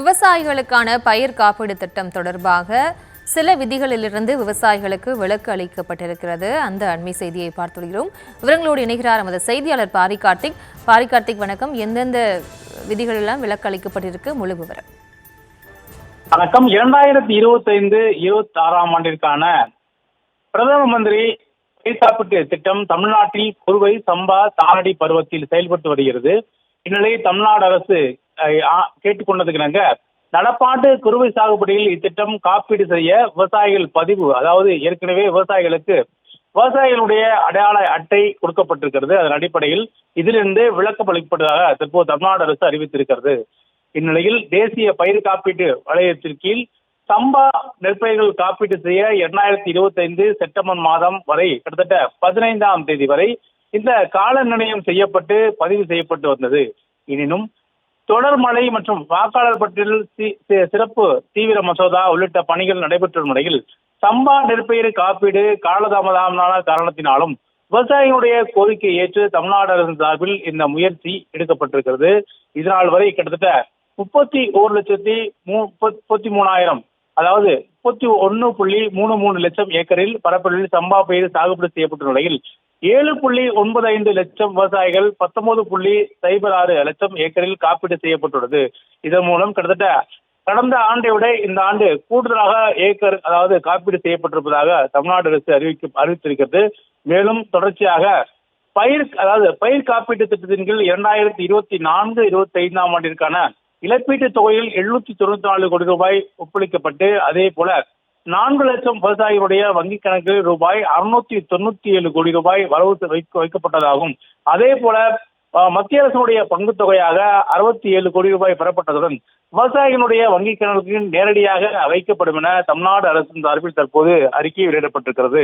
விவசாயிகளுக்கான பயிர் காப்பீடு திட்டம் தொடர்பாக சில விதிகளிலிருந்து விவசாயிகளுக்கு விலக்கு அளிக்கப்பட்டிருக்கிறது. அந்த அண்மை செய்தியை பார்த்துள்ளோம். விவரங்களோடு இணைகிறார் நமது செய்தியாளர் பாரிகார்த்திக். பாரிகார்த்திக், வணக்கம். எந்தெந்த விதிகள் எல்லாம் விலக்கு அளிக்கப்பட்டிருக்கு, முழு விவரம்? வணக்கம். 2025-26 ஆண்டிற்கான பிரதம மந்திரி பயிர் காப்பீட்டு திட்டம் தமிழ்நாட்டில் குறுவை, சம்பா, தாளடி பருவத்தில் செயல்பட்டு வருகிறது. இந்நிலையில் தமிழ்நாடு அரசு கேட்டுக்கொண்டதுக்கு நடப்பாண்டு குறுவை சாகுபடியில் இத்திட்டம் காப்பீடு செய்ய விவசாயிகள் பதிவு, அதாவது ஏற்கனவே விவசாயிகளுடைய அடையாள அட்டை கொடுக்கப்பட்டிருக்கிறது. அதன் அடிப்படையில் இதிலிருந்து விலக்கு அளிக்கப்பட்டதாக தற்போது தமிழ்நாடு அரசு அறிவித்திருக்கிறது. இந்நிலையில் தேசிய பயிர் காப்பீட்டு வளையத்தின் கீழ் சம்பா நெற்பயிர்கள் காப்பீடு செய்ய 2025 செப்டம்பர் மாதம் வரை கிட்டத்தட்ட 15ஆம் தேதி வரை இந்த கால நிர்ணயம் செய்யப்பட்டு பதிவு செய்யப்பட்டு வந்தது. எனினும் தொடர் மழை மற்றும் வாக்காளர் பட்டியல் சிறப்பு தீவிர மசோதா உள்ளிட்ட பணிகள் நடைபெற்ற நிலையில் சம்பா நெற்பயிர் காப்பீடு காலதாமதமான காரணத்தினாலும் விவசாயிகளுடைய கோரிக்கை ஏற்று தமிழ்நாடு அரசு சார்பில் இந்த முயற்சி எடுக்கப்பட்டிருக்கிறது. இதனால் வரை கிட்டத்தட்ட 31,33,000, அதாவது 31.33 லட்சம் ஏக்கரில் பரப்பளவில் சம்பா பயிர் சாகுபடி செய்யப்பட்ட நிலையில் 7.95 லட்சம் விவசாயிகள் 19.06 லட்சம் ஏக்கரில் காப்பீடு செய்யப்பட்டுள்ளது. இதன் மூலம் கிட்டத்தட்ட கடந்த ஆண்டை விட இந்த ஆண்டு கூடுதலாக ஏக்கர், அதாவது காப்பீடு செய்யப்பட்டிருப்பதாக தமிழ்நாடு அரசு அறிவித்திருக்கிறது. மேலும் தொடர்ச்சியாக பயிர் காப்பீட்டு திட்டத்தின் கீழ் 2024-25 ஆண்டிற்கான இழப்பீட்டு தொகையில் 794 கோடி ரூபாய் ஒப்பளிக்கப்பட்டு, அதே போல 4 லட்சம் விவசாயிகளுடைய வங்கிக் கணக்கில் ரூபாய் 697 கோடி ரூபாய் வரவு வைக்கப்பட்டதாகும். அதே போல மத்திய அரசுடைய பங்கு தொகையாக 67 கோடி ரூபாய் பெறப்பட்டதுடன் விவசாயிகளுடைய வங்கிக் கணக்கில் நேரடியாக வைக்கப்படும் என தமிழ்நாடு அரசின் சார்பில் தற்போது அறிக்கை வெளியிடப்பட்டிருக்கிறது.